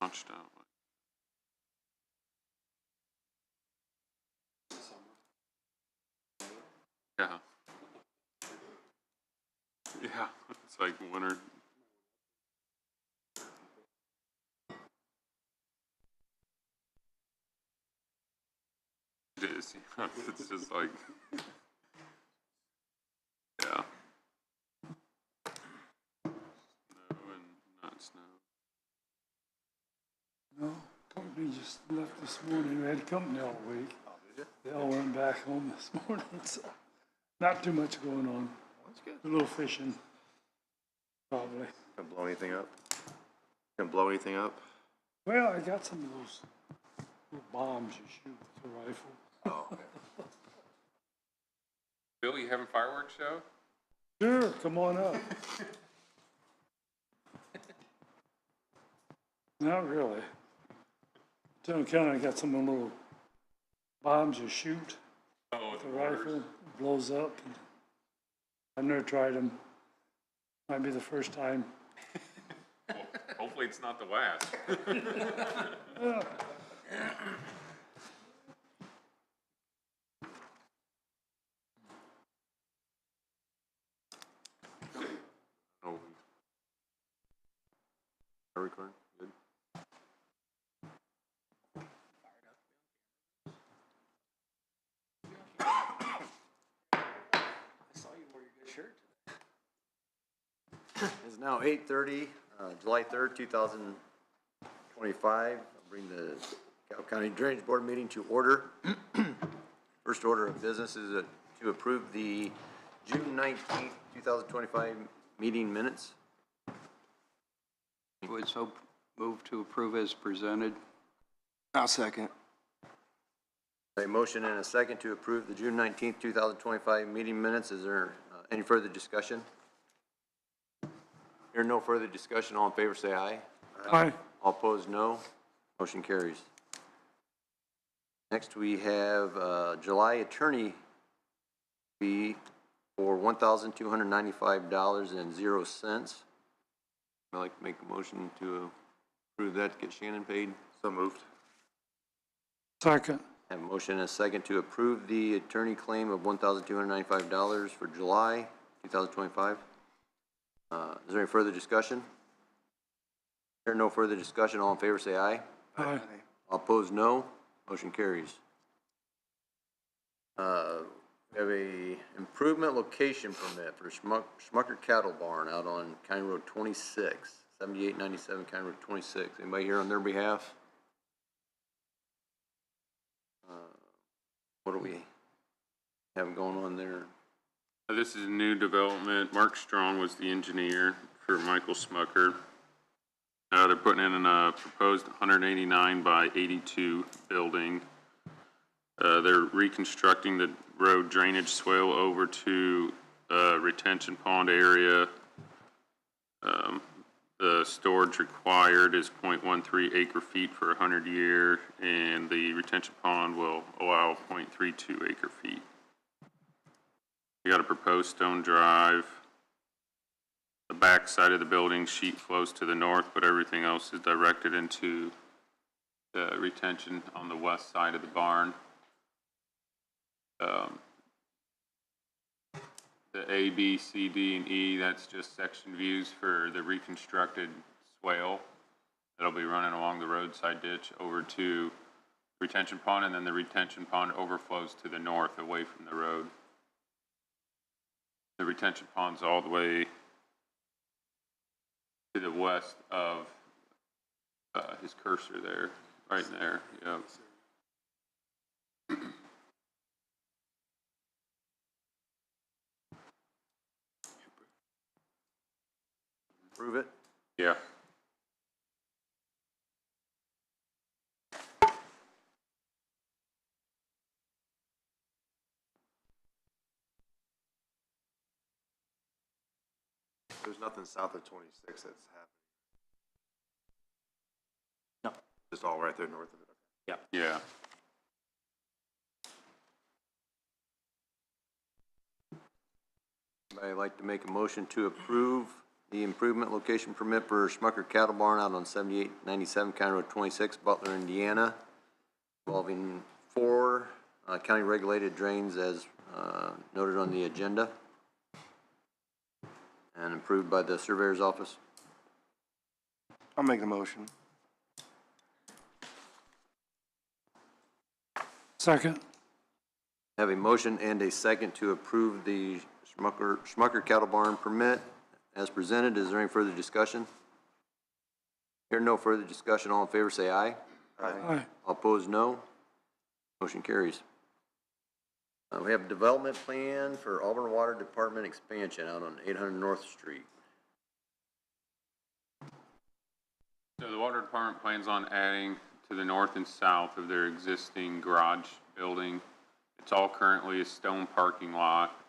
launched out. Yeah. Yeah, it's like winter. It is. Yeah. It's just like, yeah. Snow and not snow. No, company just left this morning. We had company all week. Oh, did you? They all went back home this morning, so not too much going on. That's good. A little fishing, probably. Gonna blow anything up? Gonna blow anything up? Well, I got some of those little bombs you shoot with a rifle. Oh, okay. Bill, you having fireworks show? Sure, come on up. Not really. Down county, I got some of the little bombs you shoot Oh, with a rifle, blows up. I've never tried them. Might be the first time. Well, hopefully it's not the last. Yeah. Oh. Are we recording? Good. I saw you wore your good shirt today. It's now 8:30, July 3rd, 2025. I'll bring the DeKalb County Drainage Board meeting to order. First order of business is to approve the June 19th, 2025 meeting minutes. Would so move to approve as presented. I'll second. A motion and a second to approve the June 19th, 2025 meeting minutes. Is there any further discussion? Hearing no further discussion, all in favor say aye. Aye. All opposed, no. Motion carries. Next, we have July attorney fee for $1,295.00. I'd like to make a motion to approve that, to get Shannon paid. So moved. Second. Have a motion and a second to approve the attorney claim of $1,295 for July 2025. Is there any further discussion? Hearing no further discussion, all in favor say aye. Aye. All opposed, no. Motion carries. We have a improvement location permit for Schmucker Cattle Barn out on County Road 26, 7897 County Road 26. Anybody here on their behalf? What do we have going on there? This is a new development. Mark Strong was the engineer for Michael Smucker. They're putting in a proposed 189 by 82 building. They're reconstructing the road drainage swale over to retention pond area. The storage required is 0.13 acre feet for 100 year, and the retention pond will allow 0.32 acre feet. We got a proposed stone drive. The back side of the building sheet flows to the north, but everything else is directed into the retention on the west side of the barn. The A, B, C, D, and E, that's just section views for the reconstructed swale that'll be running along the roadside ditch over to retention pond, and then the retention pond overflows to the north away from the road. The retention pond's all the way to the west of his cursor there, right in there, yep. Approve it? Yeah. There's nothing south of 26 that's happening. No. Just all right there north of it. Yep. Yeah. I'd like to make a motion to approve the improvement location permit for Schmucker Cattle Barn out on 7897 County Road 26, Butler, Indiana, involving 4 county regulated drains as noted on the agenda and approved by the surveyor's office. I'll make the motion. Second. Have a motion and a second to approve the Schmucker Cattle Barn permit as presented. Is there any further discussion? Hearing no further discussion, all in favor say aye. Aye. All opposed, no. Motion carries. We have a development plan for Auburn Water Department expansion out on 800 North Street. So the water department plans on adding to the north and south of their existing garage building. It's all currently a stone parking lot,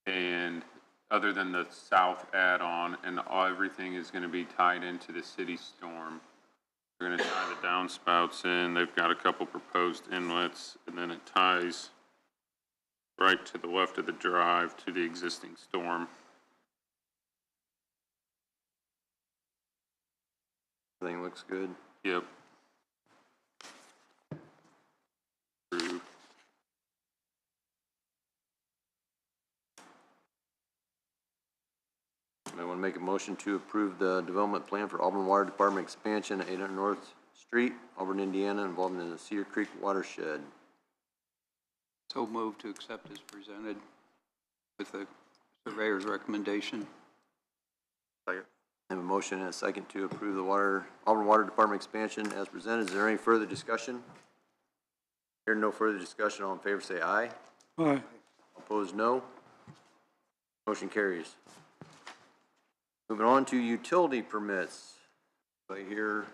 and other than the south add-on, and everything is going to be tied into the city storm. They're going to tie the downspouts in. They've got a couple proposed inlets, and then it ties right to the left of the drive to the existing storm. Everything looks good. Yep. Approved. I want to make a motion to approve the development plan for Auburn Water Department expansion at 800 North Street, Auburn, Indiana, involving the Cedar Creek watershed. So move to accept as presented with the surveyor's recommendation. Second. I have a motion and a second to approve the Auburn Water Department expansion as presented. Is there any further discussion? Hearing no further discussion, all in favor say aye. Aye. Opposed, no. Motion carries. Moving on to utility permits. Right here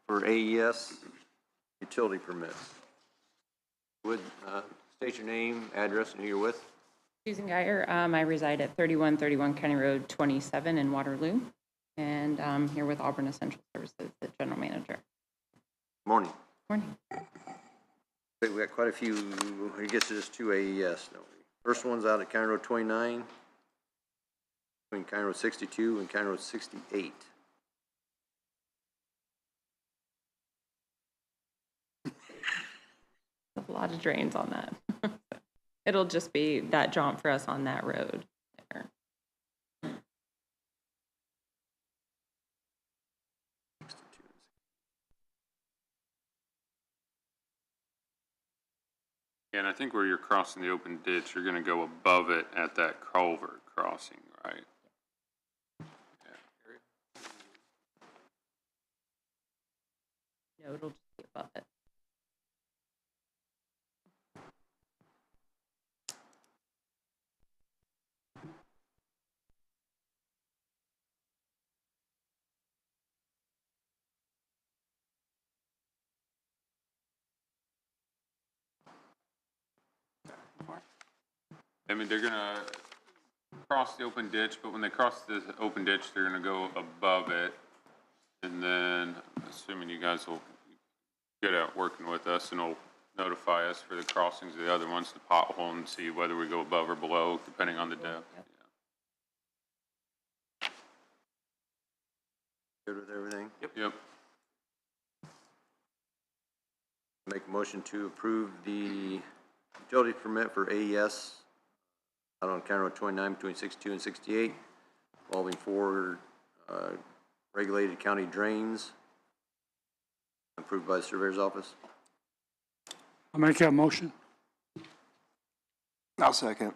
for AES utility permits. Would state your name, address, and who you're with. Susan Geyer. I reside at 3131 County Road 27 in Waterloo, and I'm here with Auburn Essential Services, the general manager. Morning. Morning. We got quite a few, I guess there's 2 AES, don't we? First one's out at County Road 29, between County Road 62 and County Road 68. There's a lot of drains on that. It'll just be that jaunt for us on that road there. And I think where you're crossing the open ditch, you're going to go above it at that culvert crossing, right? No, it'll just be above it. I mean, they're gonna cross the open ditch, but when they cross the open ditch, they're gonna go above it. And then, assuming you guys will get out working with us and will notify us for the crossings of the other ones, the pothole, and see whether we go above or below, depending on the depth. Yep. Good with everything? Yep. Make a motion to approve the utility permit for AES out on County Road 29 between 62 and 68, involving 4 regulated county drains, approved by the surveyor's office. I'll make that motion. I'll second.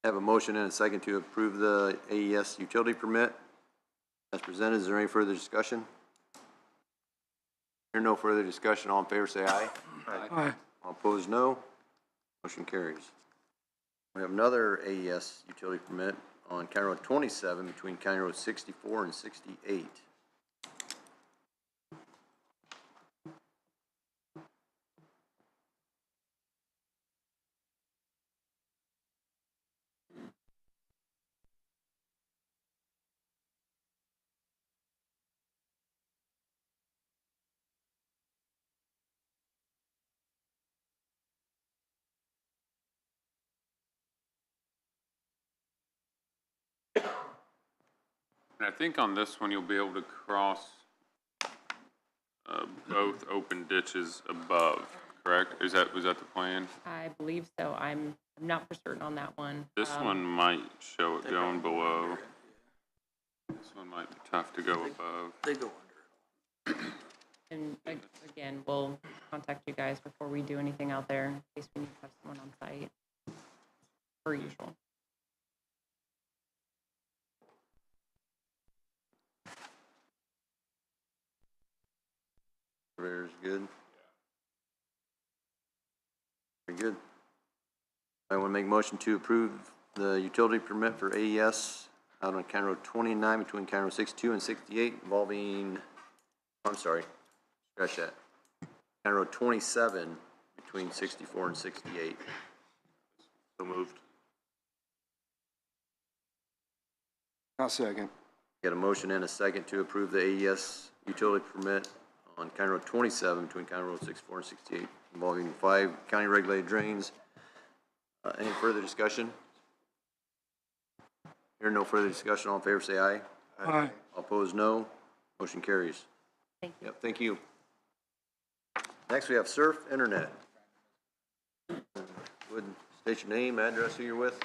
Have a motion and a second to approve the AES utility permit as presented. Is there any further discussion? Hear no further discussion, all in favor say aye. Aye. All opposed, no. Motion carries. We have another AES utility permit on County Road 27 between County Road 64 and 68. And I think on this one, you'll be able to cross both open ditches above, correct? Was that the plan? I believe so. I'm not for certain on that one. This one might show it going below. This one might be tough to go above. They go under. And again, we'll contact you guys before we do anything out there in case we need to have someone on site, per usual. Surveyor's good. Very good. I want to make a motion to approve the utility permit for AES out on County Road 29 between County Road 62 and 68 involving, I'm sorry, scratch that. County Road 27 between 64 and 68. So moved. I'll second. Got a motion and a second to approve the AES utility permit on County Road 27 between County Road 64 and 68 involving 5 county regulated drains. Any further discussion? Hearing no further discussion, all in favor say aye. Aye. All opposed, no. Motion carries. Thank you. Yep, thank you. Next, we have Surf Internet. Would state your name, address, who you're with.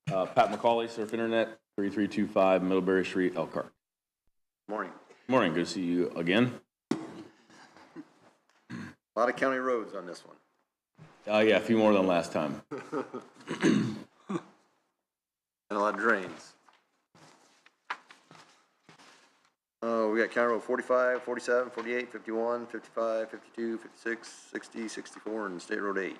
Pat McCauley, Surf Internet, 3325 Middlebury Street, Elkhart. Morning. Morning, good to see you again. A lot of county roads on this one. Yeah, a few more than last time. And a lot of drains. We got County Road 45, 47, 48, 51, 55, 52, 56, 60, 64, and State Road 8.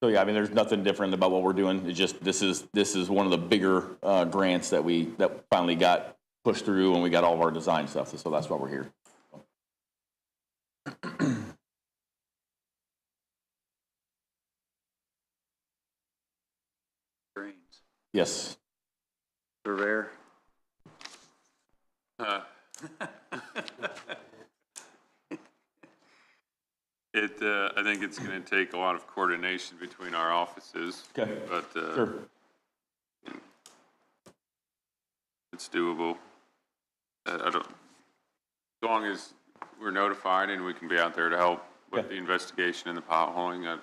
So yeah, I mean, there's nothing different about what we're doing. It's just, this is one of the bigger grants that finally got pushed through and we got all of our design stuff. So that's why we're here. Drains. Yes. Surveyor. I think it's going to take a lot of coordination between our offices. Okay. But Sure. it's doable. I don't, as long as we're notified and we can be out there to help with Okay. the investigation and the potholing, that'd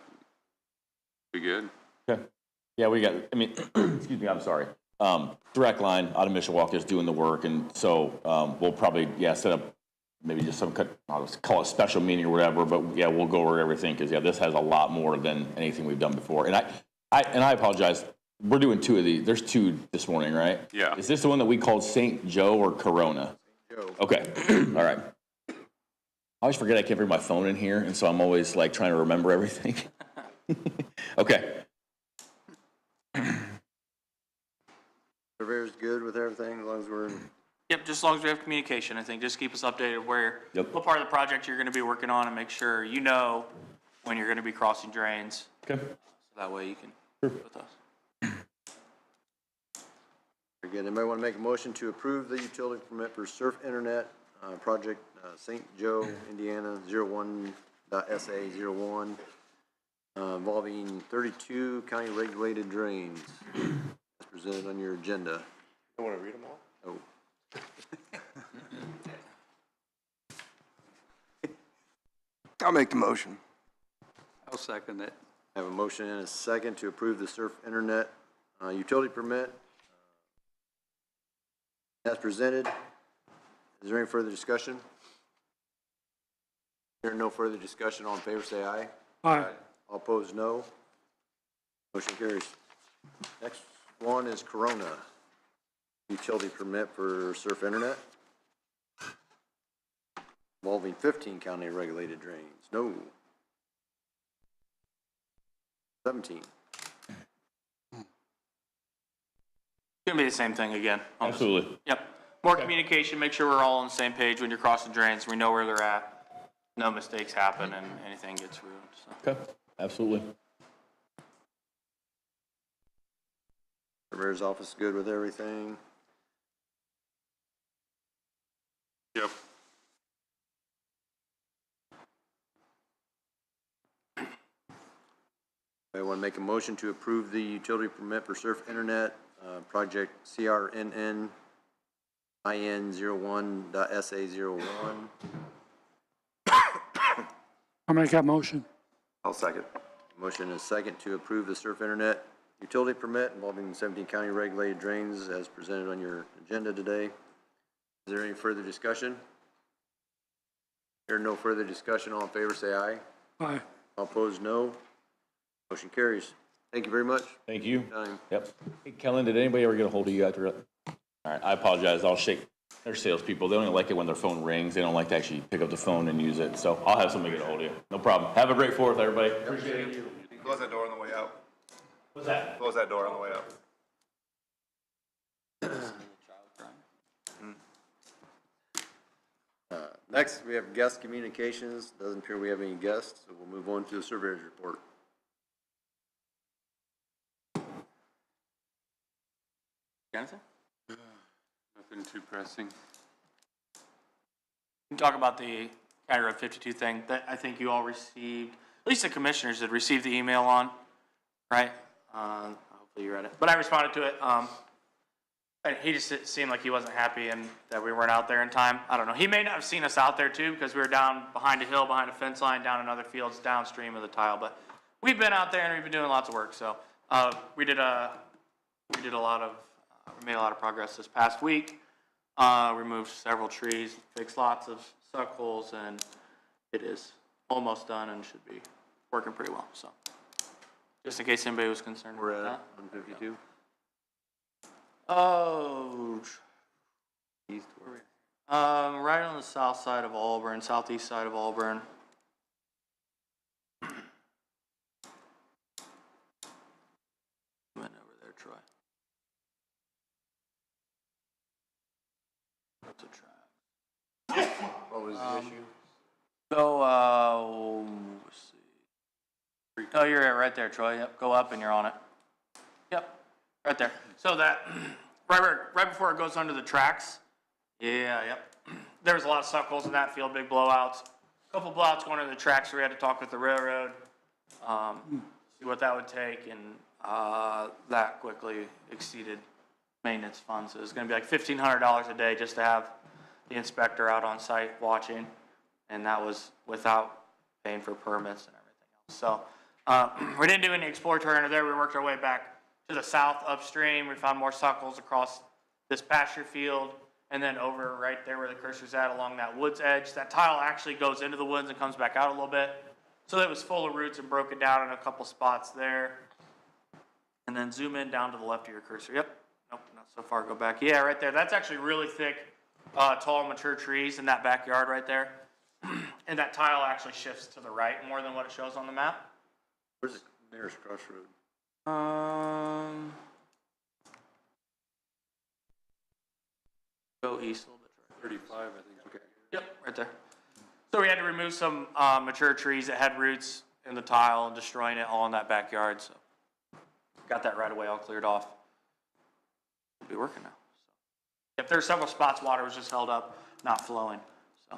be good. Okay. Yeah, we got, I mean, excuse me, I'm sorry. Direct line out of Mishawaka is doing the work, and so we'll probably, set up maybe just some, I'll just call it a special meeting or whatever, but yeah, we'll go over everything, because this has a lot more than anything we've done before. And I apologize, we're doing 2 of these, there's 2 this morning, right? Yeah. Is this the one that we called St. Joe or Corona? Joe. Okay, all right. I always forget I can't bring my phone in here, and so I'm always like trying to remember everything. Okay. Surveyor's good with everything as long as we're in. Yep, just as long as we have communication, I think, just keep us updated where, Yep. what part of the project you're gonna be working on, and make sure you know when you're gonna be crossing drains, Okay. so that way you can with us. Very good. Anybody want to make a motion to approve the utility permit for Surf Internet project St. Joe, Indiana 01.SA01 involving 32 county regulated drains. As presented on your agenda. You want to read them all? Oh. I'll make the motion. I'll second it. I have a motion and a second to approve the Surf Internet utility permit as presented. Is there any further discussion? Hearing no further discussion, all in favor say aye. Aye. All opposed, no. Motion carries. Next one is Corona utility permit for Surf Internet involving 15 county regulated drains. No. 17. Gonna be the same thing again. on this. Absolutely. Yep, more communication, make sure we're all on the same page when you're crossing drains, we know where they're at, no mistakes happen and anything gets ruined, so. Okay. Absolutely. Surveyor's office good with everything. Yep. I want to make a motion to approve the utility permit for Surf Internet, project CRNN IN01.SA01. I'll make that motion. I'll second. Motion is second to approve the Surf Internet utility permit involving 17 county regulated drains as presented on your agenda today. Is there any further discussion? There no further discussion, all in favor say aye. Aye. All opposed, no. Motion carries. Thank you very much. Thank you. Time. Yep. Hey, Kellen, did anybody ever get a hold of you after? All right, I apologize. I'll shake. They're salespeople. They only like it when their phone rings. They don't like to actually pick up the phone and use it. So I'll have somebody get a hold of you. No problem. Have a great 4th, everybody. Appreciate it. Close that door on the way out. What's that? Close that door on the way out. Next, we have guest communications. Doesn't appear we have any guests, so we'll move on to the surveyor's report. Jonathan? Nothing too pressing. We can talk about the County Road 52 thing that I think you all received, at least the commissioners had received the email on, right? Hopefully you read it. But I responded to it. And he just seemed like he wasn't happy and that we weren't out there in time. I don't know. He may not have seen us out there too because we were down behind a hill, behind a fence line, down in other fields downstream of the tile. But we've been out there and we've been doing lots of work. So we made a lot of progress this past week. Removed several trees, fixed lots of suck holes, and it is almost done and should be working pretty well. So just in case anybody was concerned We're about at that. 152. Oh, East, where we? right on the south side of Auburn, southeast side of Auburn. Went over there, Troy. That's a track. What was the issue? Go, let's see. Oh, you're right there, Troy. Yep, go up and you're on it. Yep, right there. So that, right before it goes under the tracks. Yeah, yep. There was a lot of suck holes in that field, big blowouts. A couple blowouts going into the tracks, so we had to talk with the railroad, see what that would take, and that quickly exceeded maintenance funds. So it was gonna be like $1,500 a day just to have the inspector out on site watching, and that was without paying for permits and everything else. So we didn't do any exploratory under there. We worked our way back to the south upstream. We found more suck holes across this pasture field, and then over right there where the cursor's at along that woods edge. That tile actually goes into the woods and comes back out a little bit. So it was full of roots and broken down in a couple spots there. And then zoom in down to the left of your cursor. Yep. Nope, not so far. Go back. Yeah, right there. That's actually really thick, tall, mature trees in that backyard right there. And that tile actually shifts to the right more than what it shows on the map. Where's the nearest crossroad? Go east a little bit. 35, I think. Okay. Yep, right there. So we had to remove some mature trees that had roots in the tile and destroying it all in that backyard. So got that right away all cleared off. It'll be working now. So, yep, there's several spots water was just held up, not flowing. So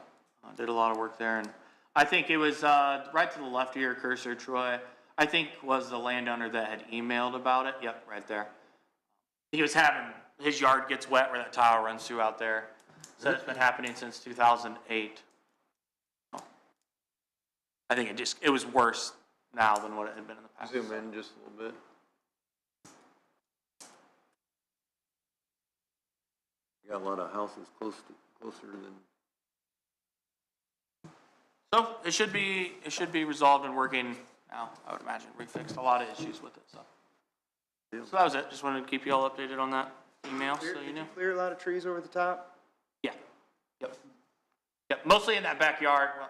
did a lot of work there, and I think it was right to the left of your cursor, Troy. I think was the landowner that had emailed about it. Yep, right there. He was having his yard gets wet where that tile runs through out there. So it's been happening since 2008. I think it was worse now than what it had been in the past. Zoom in just a little bit. You got a lot of houses closer than. So it should be resolved and working now, I would imagine. We fixed a lot of issues with it, so. So that was it. Just wanted to keep you all updated on that email, so you know. Clear a lot of trees over the top? Yeah. Yep. Yep. Mostly in that backyard. Well,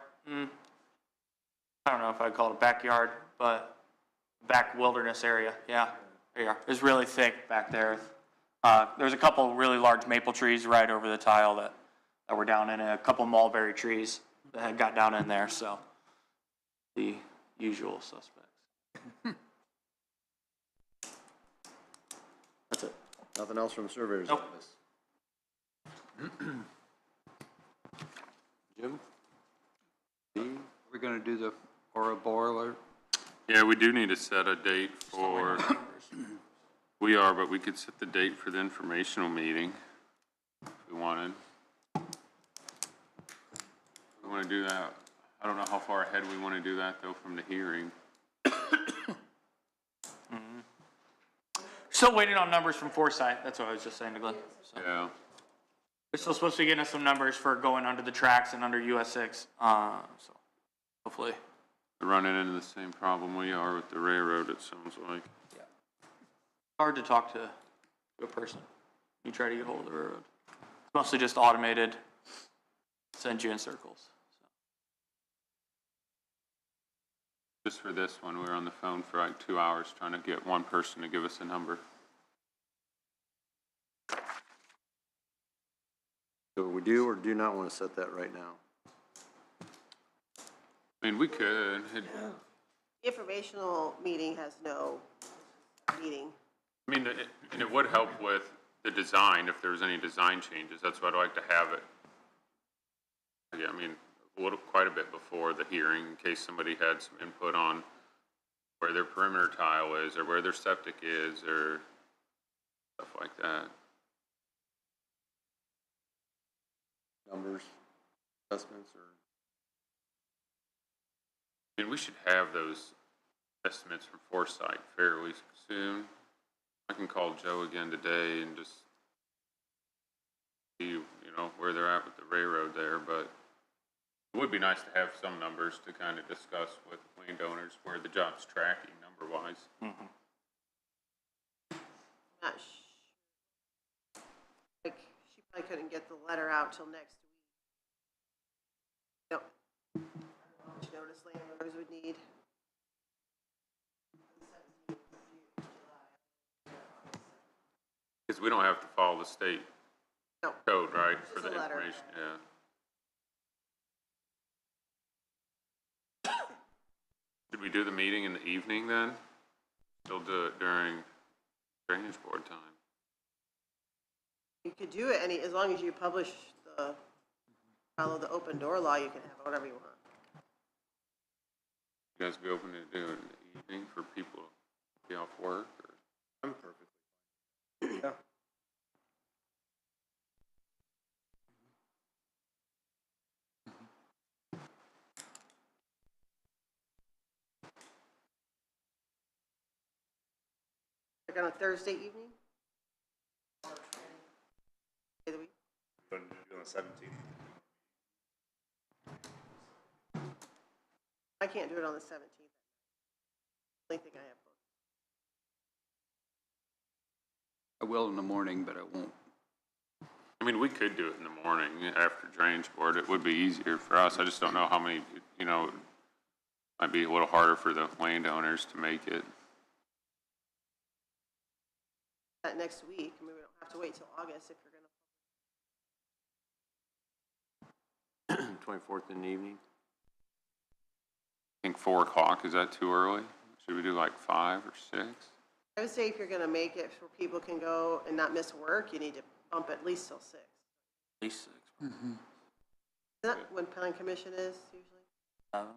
I don't know if I'd call it a backyard, but back wilderness area. Yeah. There you are. It was really thick back there. There's a couple really large maple trees right over the tile that were down in it. A couple mulberry trees that had got down in there. So the usual suspects. That's it. Nothing else from the surveyor's Nope. office? Jim? Steve? We're gonna do the Aura boiler. Yeah, we do need to set a date for, we are, but we could set the date for the informational meeting if we wanted. We want to do that. I don't know how far ahead we want to do that though from the hearing. Still waiting on numbers from Foresight, that's what I was just saying to Glenn. So, Yeah. they're still supposed to be getting us some numbers for going under the tracks and under US 6, so hopefully. They're running into the same problem we are with the railroad, it sounds like. Hard to talk to a person. You try to get hold of the railroad. It's mostly just automated, send you in circles. So. Just for this one, we were on the phone for like 2 hours trying to get one person to give us a number. So we do or do not want to set that right now? I mean, we could. The informational meeting has no meeting. I mean, and it would help with the design, if there was any design changes, that's why I'd like to have it. Yeah, I mean, quite a bit before the hearing, in case somebody had some input on where their perimeter tile is, or where their septic is, or stuff like that. Numbers, assessments, or? I mean, we should have those estimates from Foresight fairly soon. I can call Joe again today and just see, where they're at with the railroad there, but it would be nice to have some numbers to kind of discuss with landowners where the job's tracking number-wise. Not sure. Like, she probably couldn't get the letter out till next week. No. How much notice landowners would need? Because we don't have to follow the state No. code, right, for Just the a letter. information, yeah. Should we do the meeting in the evening then? Still do it during drainage board time? You could do it as long as you publish follow the open door law, you can have it whatever you want. You guys be open to do it in the evening for people to be off work, or? I'm perfectly. Yeah. Like on a Thursday evening? Day of the week? On the 17th. I can't do it on the 17th. Only thing I have booked. I will in the morning, but I won't. I mean, we could do it in the morning after drainage board. It would be easier for us. I just don't know how many, might be a little harder for the landowners to make it. That next week, I mean, we don't have to wait till August if you're gonna. 24th in the evening? I think 4 o'clock, is that too early? Should we do like 5 or 6? I would say if you're gonna make it so people can go and not miss work, you need to bump at least till 6. At least 6. Isn't that when planning commission is usually? 7,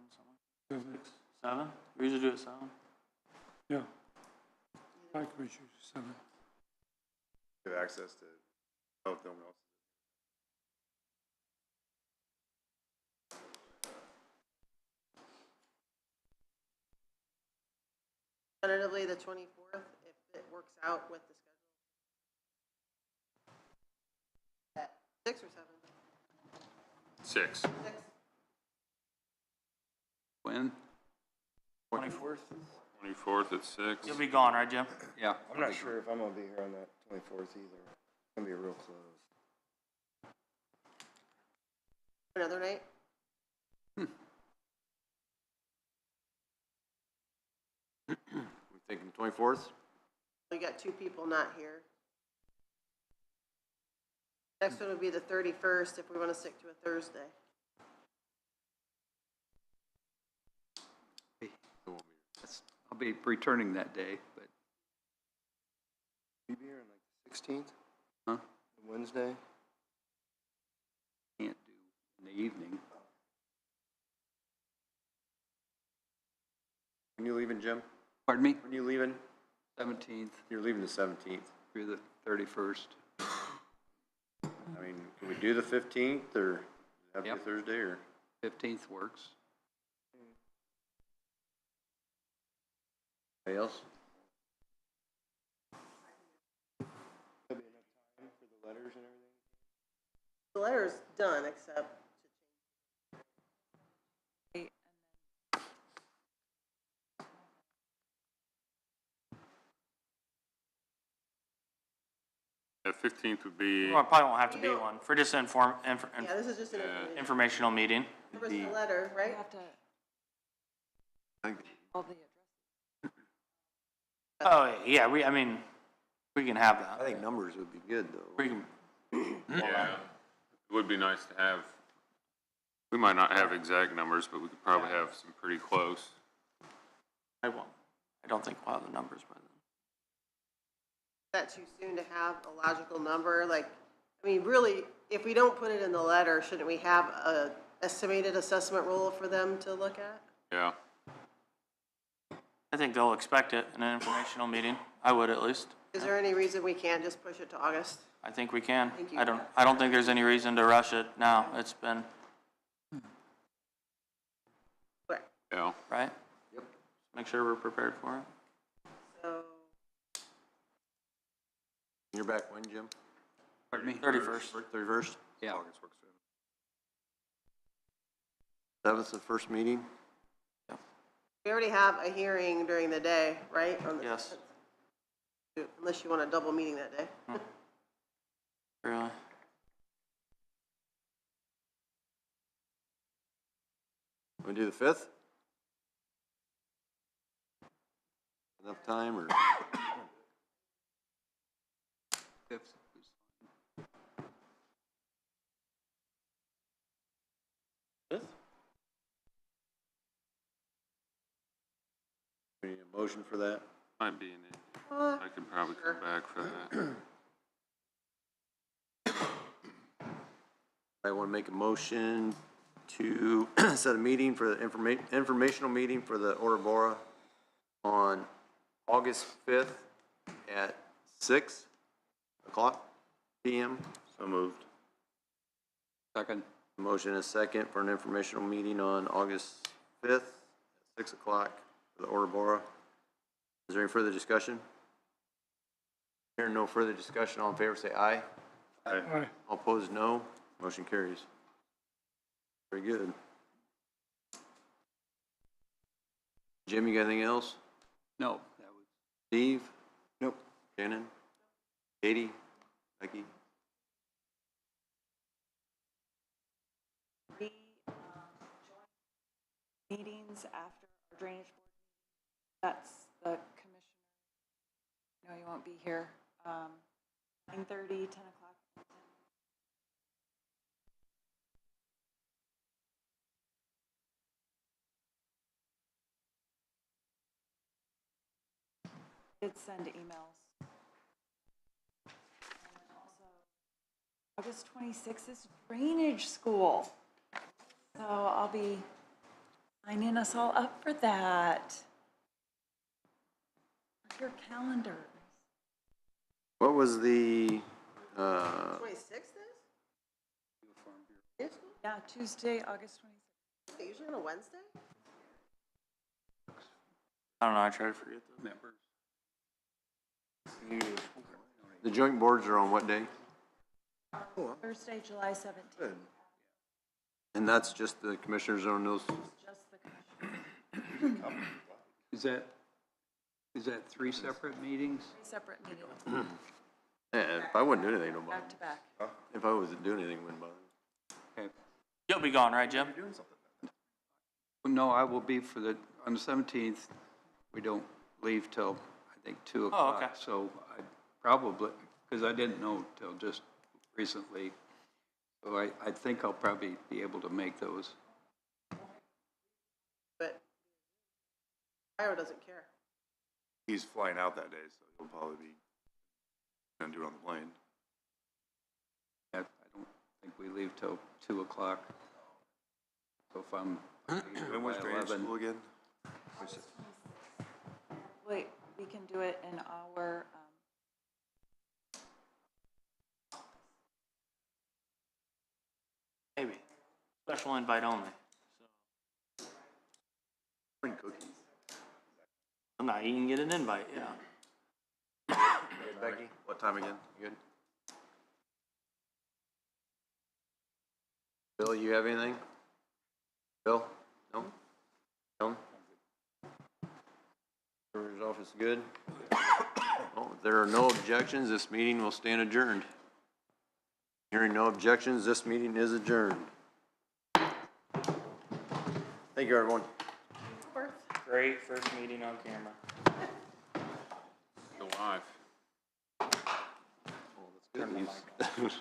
something. 7? We usually do it 7. Yeah. I could choose 7. Have access to, oh, no one else. Tentatively the 24th, if it works out with the schedule. At 6 or 7? 6. 6. When? 24th? 24th at 6. You'll be gone, right, Jim? Yeah. I'm not sure if I'm gonna be here on that 24th either. It's gonna be real close. Another night? We thinking 24th? We got 2 people not here. Next one would be the 31st if we want to stick to a Thursday. I'll be returning that day, but, You be here on like the 16th, huh? Wednesday? Can't do the evening. When you leaving, Jim? Pardon me? When you leaving? 17th You're leaving the 17th. through the 31st. I mean, can we do the 15th, or does it have to Yep. be Thursday, or? 15th works. Anybody else? There'll be enough time for the letters and everything? The letter's done, except The 15th would be, Well, it probably won't have to be one, for just yeah, this is just an information. informational meeting. Where's the letter, right? Oh, yeah, I mean, we can have I that. think numbers would be good, though. We can, yeah, it would be nice to have, we might not have exact numbers, but we could probably have some pretty close. I won't, I don't think we'll have the numbers by then. Is that too soon to have a logical number? Like, I mean, really, if we don't put it in the letter, shouldn't we have a estimated assessment rule for them to look at? Yeah, I think they'll expect it in an informational meeting. I would at least. Is there any reason we can't just push it to August? I think we can. Thank you. I don't think there's any reason to rush it now. It's been, Right. yeah. right? Yep. Make sure we're prepared for it. So, You're back when, Jim? Pardon me? 31st. 31st? Yeah. 7th, the first meeting? we already have a hearing during the day, right? On the Yes. 7th? Unless you want a double meeting that day. Really? We do the 5th? Enough time, or? 5th. 5th? We need a motion for that? Might be in it. I could probably come back for that. I want to make a motion to set a meeting for the informational meeting for the Ouroboros on August 5th at 6 o'clock PM. So moved. Second. Motion is second for an informational meeting on August 5th at 6 o'clock for the Ouroboros. Is there any further discussion? Hearing no further discussion, all in favor say aye. Aye. All opposed, no. Motion carries. Very good. Jim, you got anything else? No, that was, Steve? Nope. Shannon? Katie? Becky? We join meetings after our drainage board. That's the commissioner. No, you won't be here. 9:30, 10 o'clock. Did send emails. And also, August 26th is drainage school. So I'll be signing us all up for that. Mark your calendars. What was the, 26th is? Yes, Yeah, Tuesday, August 26th. usually on a Wednesday? I don't know, I try to forget those. members. the joint boards are on what day? Thursday, July 17th. And that's just the commissioners on those? Just the commissioner. Is that 3 separate meetings? 3 separate meetings, Yeah, if I wouldn't do anything, no bother. back to back. If I wasn't doing anything, it wouldn't bother. Okay. You'll be gone, right, Jim? No, I will be on the 17th, we don't leave till, I think, 2 o'clock. okay. So I probably, because I didn't know till just recently, so I think I'll probably be able to make those. But Iowa doesn't care. He's flying out that day, so he'll probably be gonna do it on the plane. I don't think we leave till 2 o'clock. So if I'm When was by drainage 11, school again? Wait, we can do it in our, Maybe. Special invite only. Bring cookies. I'm not, you can get an invite, yeah. Becky? What time again? Good. Bill, you have anything? Bill? No? John? Treasurer's office, good? Oh, if there are no objections, this meeting will stand adjourned. Hearing no objections, this meeting is adjourned. Thank you, everyone. Great first meeting on camera. Go live. Oh, that's good news.